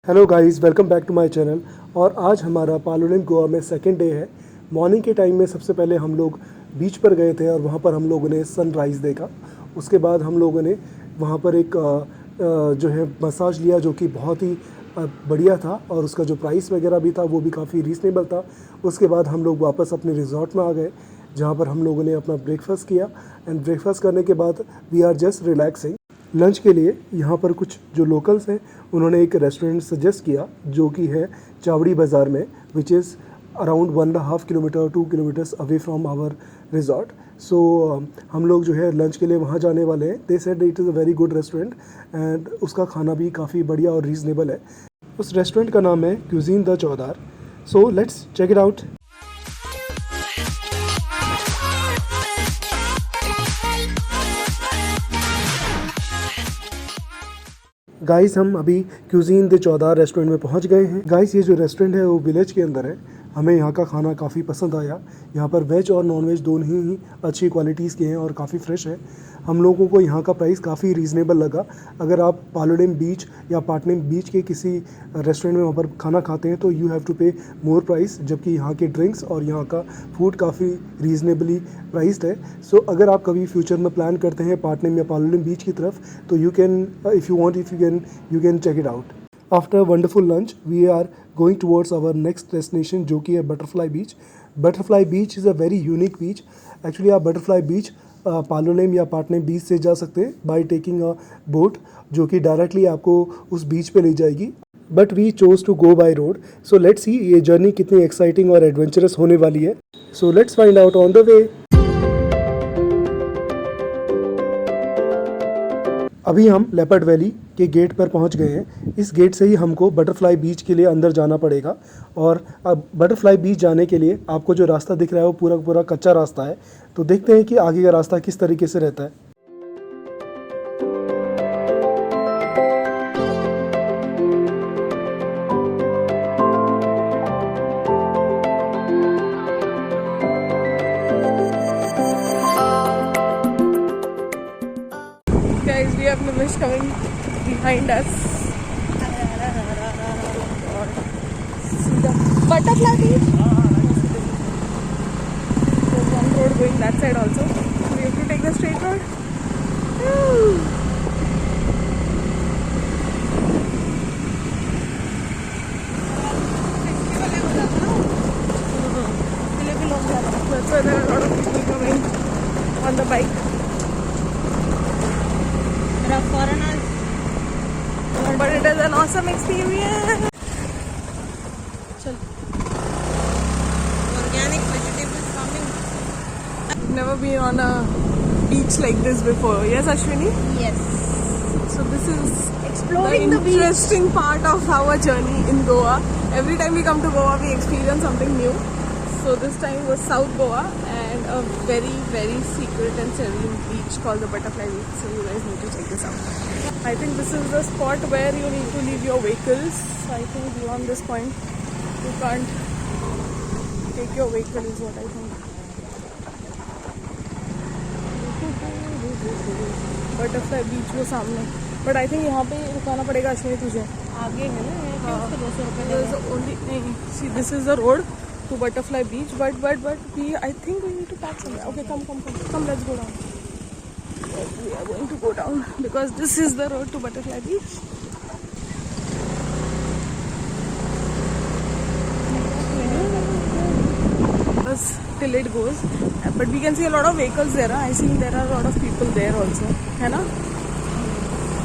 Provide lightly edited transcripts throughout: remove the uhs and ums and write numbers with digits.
Hello guys, welcome back to my channel. और आज हमारा पालोलेम गोवा में सेकंड डे है। मॉर्निंग के टाइम में सबसे पहले हम लोग बीच पर गए थे और वहाँ पर हम लोगों ने सनराइज़ देखा। उसके बाद हम लोगों ने वहाँ पर एक जो है मसाज लिया, जो कि बहुत ही बढ़िया था और उसका जो प्राइस वगैरह भी था वो भी काफ़ी रीज़नेबल था। उसके बाद हम लोग वापस अपने रिजॉर्ट में आ गए, जहाँ पर हम लोगों ने अपना ब्रेकफास्ट किया। एंड ब्रेकफास्ट करने के बाद we are just relaxing. Lunch के लिए यहाँ पर कुछ जो लोकल्स हैं उन्होंने एक रेस्टोरेंट सजेस्ट किया, जो कि है चावड़ी बाज़ार में, which is around 1.5 kilometre 2 kilometres away from our resort. So हम लोग जो है लंच के लिए वहाँ जाने वाले हैं। They said it is a very good restaurant and उसका खाना भी काफ़ी बढ़िया और रीज़नेबल है। उस रेस्टोरेंट का नाम है cuisine the Chaudhar. So let's check it out. Guys, हम अभी क्यूजीन द चौधार रेस्टोरेंट में पहुंच गए हैं। गाइस, ये जो रेस्टोरेंट है वो विलेज के अंदर है। हमें यहाँ का खाना काफ़ी पसंद आया। यहाँ पर वेज और नॉन वेज दोनों ही अच्छी क्वालिटीज़ के हैं और काफ़ी फ्रेश है। हम लोगों को यहाँ का प्राइस काफ़ी रीज़नेबल लगा। अगर आप पालोलेम बीच या पाटनेम बीच के किसी रेस्टोरेंट में वहाँ पर खाना खाते हैं तो यू हैव टू पे मोर प्राइस, जबकि यहाँ के ड्रिंक्स और यहाँ का फूड काफ़ी रीज़नेबली प्राइस्ड है। सो अगर आप कभी फ्यूचर में प्लान करते हैं पाटनेम या पालोलेम बीच की तरफ, तो you can you can check it out. After a wonderful lunch, we are going towards our next destination, जो कि है butterfly beach. Butterfly beach is a very unique beach. Actually आप बटरफ्लाई बीच पालोलेम या पाटनेम बीच से जा सकते हैं बाय टेकिंग अ बोट, जो कि डायरेक्टली आपको उस बीच पे ले जाएगी। But we chose to go by road. So let's see ये जर्नी कितनी एक्साइटिंग और एडवेंचरस होने वाली है। So let's find out on the way. अभी हम लेपर्ड वैली के गेट पर पहुंच गए हैं। इस गेट से ही हमको बटरफ्लाई बीच के लिए अंदर जाना पड़ेगा। और अब बटरफ्लाई बीच जाने के लिए आपको जो रास्ता दिख रहा है वो पूरा पूरा कच्चा रास्ता है। तो देखते हैं कि आगे का रास्ता किस तरीके से रहता है। Guys, we have Nimish coming behind us. See the butterfly beach. There's one road going that side also. We have to take the straight road. That's why there are a lot of people coming on the bike. But it is an awesome experience. Chal. Organic vegetable farming. I've never been on a beach like this before. Yes, Ashwini? Yes. So this is Exploring the the beach. interesting part of our journey in Goa. Every time we come to Goa, we experience something new. So this time was South Goa and a very, very secret and serene beach called the Butterfly Beach. So you guys need to check this out. I think this is the spot where you need to leave your vehicles. I think beyond this point, you can't take your vehicle is what I think. Butterfly Beach वो सामने, but I think यहाँ पे रुकाना पड़ेगा अश्विनी तुझे। आगे है ना, हाँ। उसको 200 रुपये There's only नहीं, see this is the road to Butterfly Beach, but we I think we need to pack somewhere. Okay, come, let's go down. We are going to go down because this is the road to Butterfly Beach. Till it goes, but we can see a lot of vehicles there. I think there are a lot of people there also, है ना?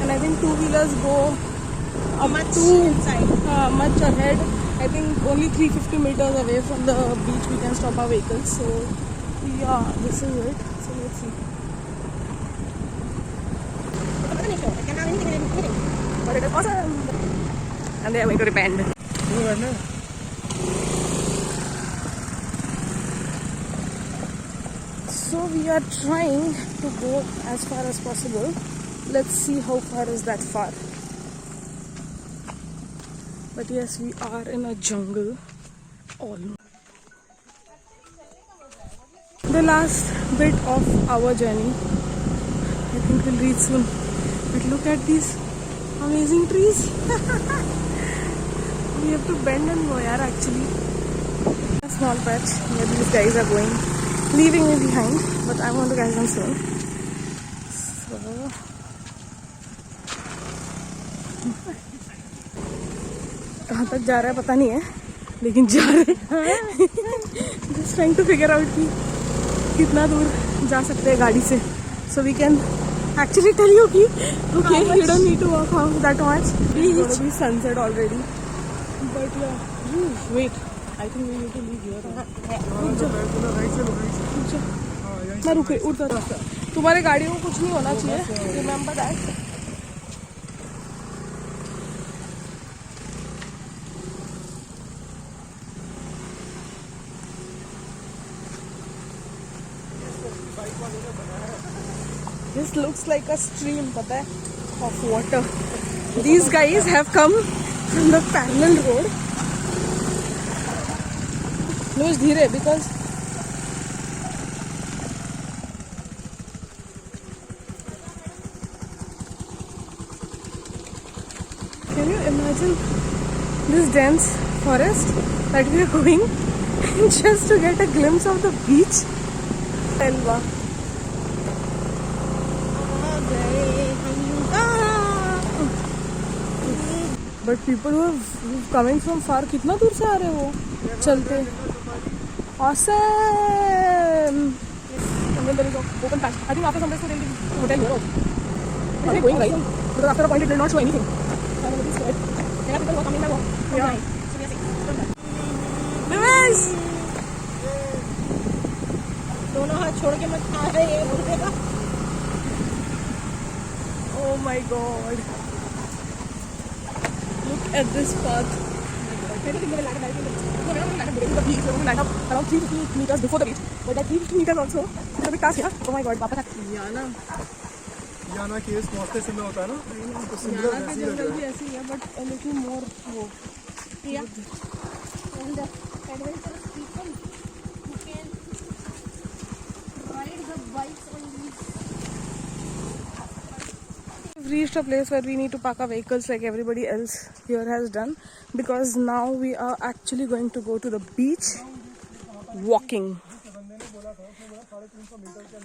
And I think two-wheelers go much to inside. much ahead. I think only 350 meters away from the beach we can stop our vehicles. So yeah, this is it. So let's see. But it is awesome. And they are going to repent. So we are trying to go as far as possible. Let's see how far is that far. But yes, we are in a jungle almost. The last bit of our journey. I think we'll reach soon. But look at these amazing trees. We have to bend and go, yaar, actually. A small patch where these guys are going, leaving me behind, but I want to catch them soon. So, कहाँ तक जा रहा है पता नहीं है, लेकिन जा रहे हैं. Just trying to figure out कि कितना दूर जा सकते हैं गाड़ी से. So we can actually tell you कि okay, you don't need to walk out that much. It's going to be sunset already. But yeah, wait. I think we need to leave here. मैं रुके उठता था. तुम्हारे गाड़ी को कुछ नहीं होना चाहिए. Remember that. This looks like a stream, पता है, of water. These guys have come from the parallel road. No, it's धीरे because can you imagine this dense forest that we are going just to get a glimpse of the beach? Elva. But people who are coming from far, कितना दूर से आ रहे हो चलते. Awesome. And then there is an open patch. I think after some days we'll be hotel here. Are we going right? Because after a point it did not show anything. I'm a little scared. There are people who are coming by walk. Yeah. So we are safe. Nice. दोनों हाथ छोड़ के मत खा रहे हैं बोल देगा. Oh my god. Look at this path. I don't think we will land up. No, we don't land up directly the beach. We will land up around 350 meters before the beach. But that 350 meters also is a bit task here. Oh my god, वापस याना. याना case पहुंचते समय होता है ना, तो similar याना का जंगल भी ऐसे ही है, but a little more वो. Yeah. And adventurous people who can ride the bikes on these. We've reached a place where we need to park our vehicles like everybody else here has done, because now we are actually going to go to the beach walking.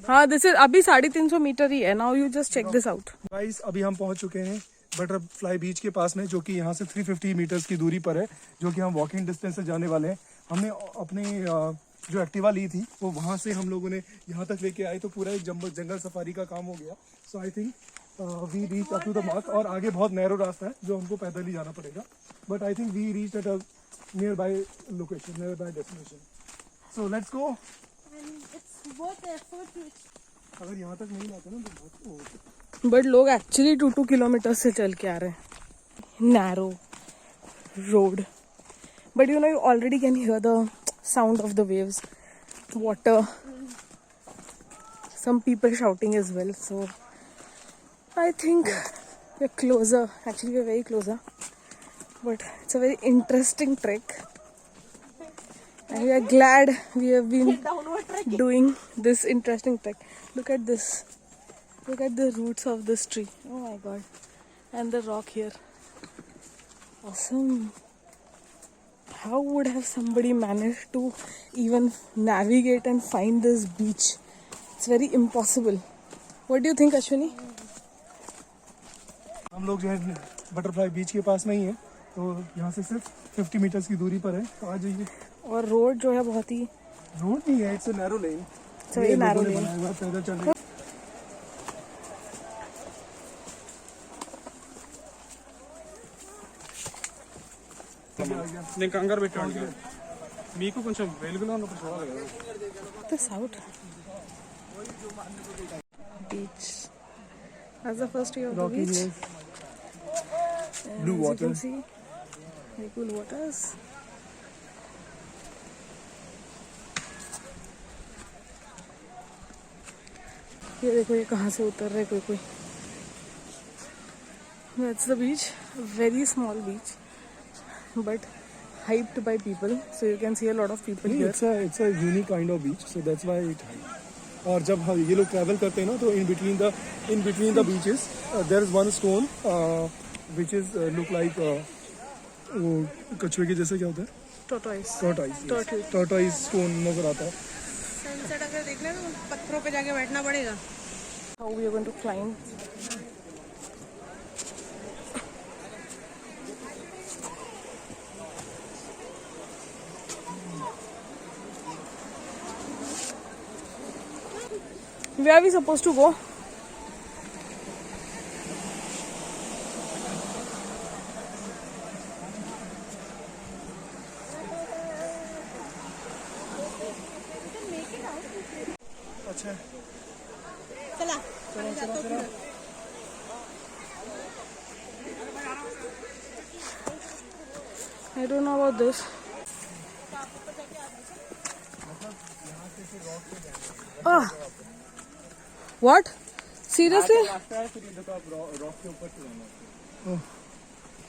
हाँ, this is अभी 350 metre ही है. Now you just check this out. Guys अभी हम पहुंच चुके हैं butterfly beach के पास में, जो कि यहाँ से 350 मीटर्स की दूरी पर है, जो कि हम वॉकिंग डिस्टेंस से जाने वाले हैं. हमने अपनी जो एक्टिवा ली थी वो वहाँ से हम लोगों ने यहाँ तक लेके आए, तो पूरा एक जंगल सफारी का काम हो गया. So I think we reach up to the mark. और आगे बहुत नैरो रास्ता है जो हमको पैदल ही जाना पड़ेगा, but I think we reach at a nearby location, near by destination. So let's go. And it's worth the effort to. अगर यहाँ तक नहीं लाते ना तो बहुत But लोग actually 2 किलोमीटर से चल के आ रहे हैं. Narrow road. But you know, you already can hear the sound of the waves, water, some people shouting as well. So I think we're closer. Actually, we're very closer. But it's a very interesting trek. And we are glad we have been doing this interesting trek. Look at this. Look at the roots of this tree. Oh my god. And the rock here. Awesome. How would have somebody managed to even navigate and find this beach? It's very impossible. What do you think, Ashwini? हम लोग जो है butterfly beach के पास में ही है, तो यहाँ से सिर्फ 50 मीटर्स की दूरी पर है. तो आ जाइए. और रोड जो है बहुत ही रोड नहीं है, it's a narrow lane. It's a very narrow lane. पैदल चल रहे. నేను కంగారు పెట్టాను మీకు కొంచెం వెలుగులో ఉన్నప్పుడు చూడాలి కదా. this out. Beach. That's the first view of the Rocky beach. hills, And blue as you water. can see, very cool waters. ये देखो ये कहाँ से उतर रहे कोई कोई. That's the beach. Very small beach, but hyped by people. So you can see a lot of people here. it's a unique kind of beach, so that's why it. और जब ये लोग ट्रैवल करते हैं ना, तो in between the beaches there is one stone which is look like वो कछुए के जैसे क्या होता है? tortoise. टॉर्टॉइस। टॉर्टॉइस स्टोन नजर आता है। सनसेट अगर देखना है तो पत्थरों पे जाके बैठना पड़ेगा। How we are going to climb? Where are we supposed to go? अच्छा चला I don't know about this. Ah. What? Seriously?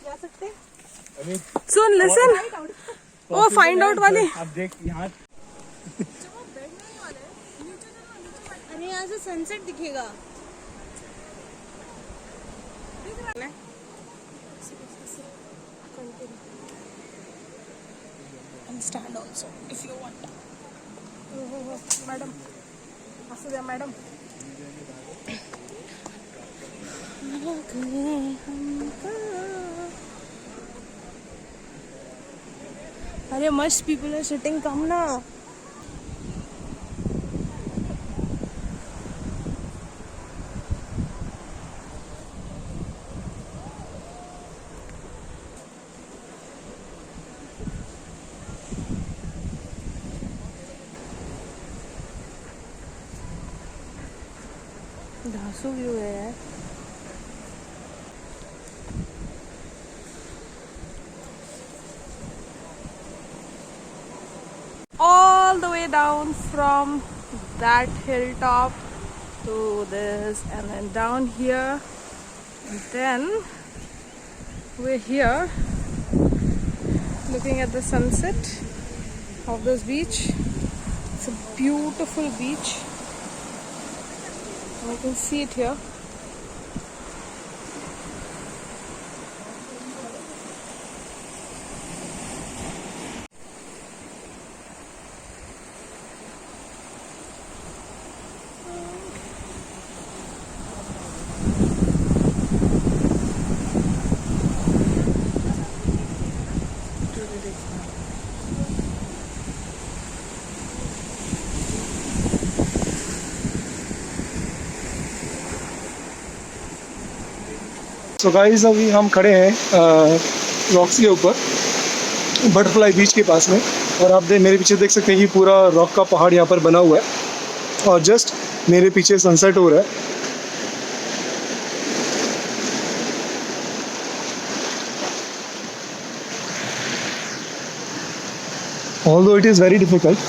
जा सकते? Soon, listen. Oh, find out वाले. आप देख यहाँ अरे यहाँ से सनसेट दिखेगा। And stand also if you want. Madam. Asıl ya madam. अरे मस्त people are sitting, come ना. धासू व्यू है यार. All the way down from that hilltop to this, and then down here, and then we're here looking at the sunset of this beach. It's a beautiful beach. You can see it here. So guys अभी हम खड़े हैं rocks के ऊपर, butterfly beach के पास में, और आप मेरे पीछे देख सकते हैं कि पूरा रॉक का पहाड़ यहाँ पर बना हुआ है और जस्ट मेरे पीछे सनसेट हो रहा है. Although it is very difficult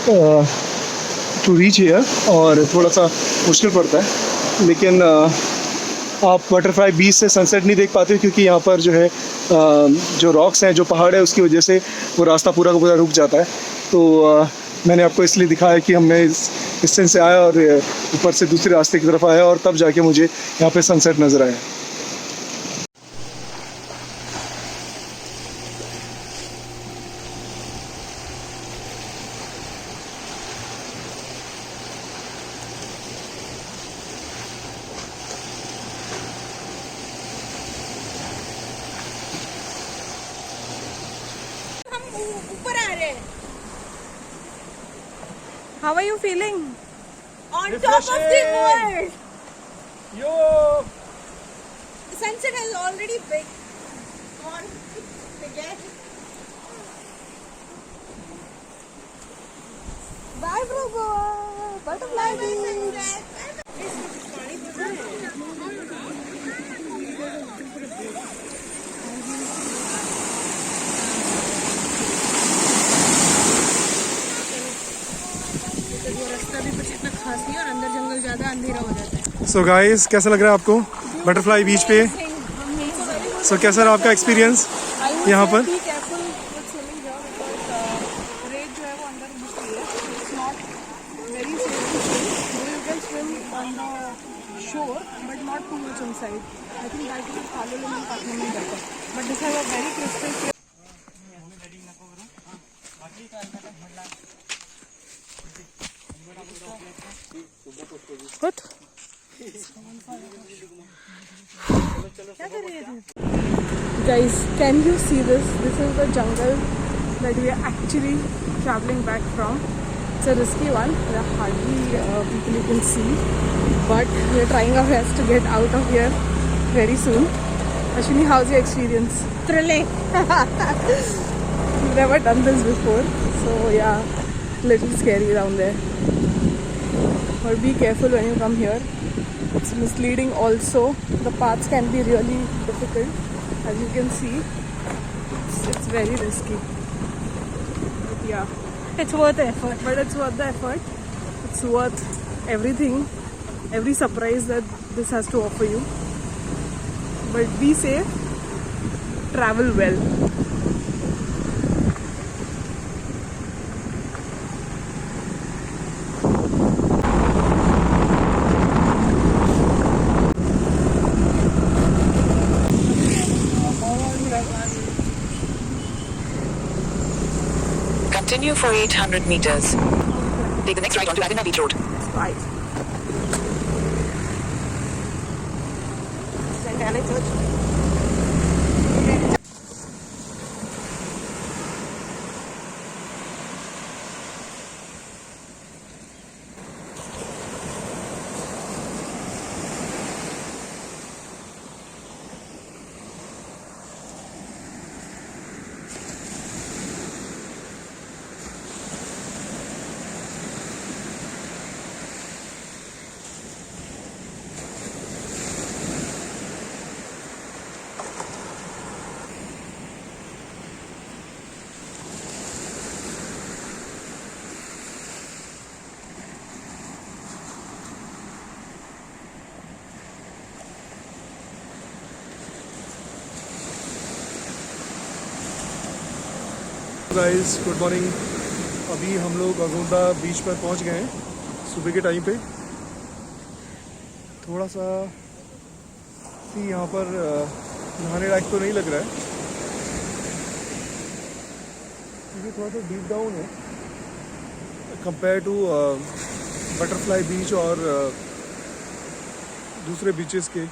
to reach here, और थोड़ा सा मुश्किल पड़ता है, लेकिन आप बटरफ्लाई बीच से सनसेट नहीं देख पाते क्योंकि यहाँ पर जो है जो रॉक्स हैं, जो पहाड़ है, उसकी वजह से वो रास्ता पूरा का पूरा रुक जाता है. तो मैंने आपको इसलिए दिखाया कि मैं इस सेंस से आया और ऊपर से दूसरे रास्ते की तरफ आया और तब जाके मुझे यहाँ पे सनसेट नज़र आया. ऊपर आ रहे हैं. How are you feeling? On top of the world. Yo! Sunset has already begun. Bye, bro. Butterfly sunset. रास्ता भी कुछ इतना खास नहीं और अंदर जंगल ज्यादा अंधेरा हो जाता है. सो गाइस कैसा लग रहा है आपको बटरफ्लाई बीच पे? सो कैसा रहा आपका एक्सपीरियंस यहाँ पर? Be careful with swimming here because रेत जो है वो अंदर घुसती है. It's not very safe to swim. Though you can swim on the shore, but not too much inside. I think that is Palolem and Kathmandu better. But this has a very crystal clear. What? Guys, can you see this? This is the jungle that we are actually traveling back from. It's a risky one. There are hardly people you can see, but we are trying our best to get out of here very soon. Ashwini, how's your experience? Thrilling. Never done this before, so yeah, little scary down there. But be careful when you come here. It's misleading also. The paths can be really difficult, as you can see. It's very risky. But yeah, It's worth the effort. but it's worth the effort. It's worth everything, every surprise that this has to offer you. But be safe, travel well. Continue for 800 meters. Take the next right onto Avenue Beach Road. Bye. Guys good morning. अभी हम लोग अगोंदा बीच पर पहुंच गए हैं सुबह के time पे। थोड़ा सा यहाँ पर नहाने लायक तो नहीं लग रहा है क्योंकि थोड़ा सा डीप डाउन है कंपेयर टू बटरफ्लाई बीच और दूसरे बीचेस के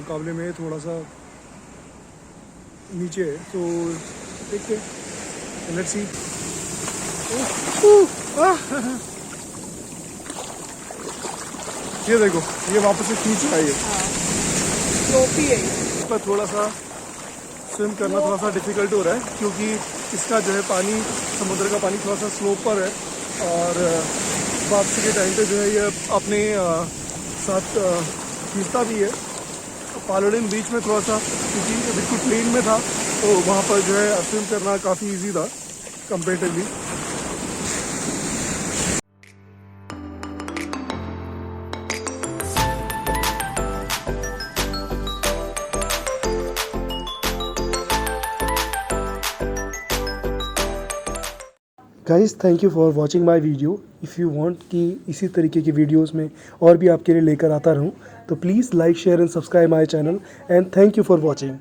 मुकाबले में थोड़ा सा नीचे है। तो देखते हैं, लेट्स सी। ये देखो, ये वापस से खींच रहा है। स्लोपी है। पर थोड़ा सा स्विम करना थोड़ा सा डिफिकल्ट हो रहा है क्योंकि इसका जो है पानी, समुद्र का पानी थोड़ा सा स्लोप पर है और वापसी के टाइम पे जो है ये अपने साथ खींचता भी है। पालोडिन बीच में थोड़ा सा क्योंकि बिल्कुल प्लेन में था तो वहाँ पर जो है स्विम करना काफ़ी इजी था comparatively. Guys thank you for watching my video. If you want कि इसी तरीके की वीडियोस में और भी आपके लिए लेकर आता रहूं तो please like share and subscribe my channel and thank you for watching.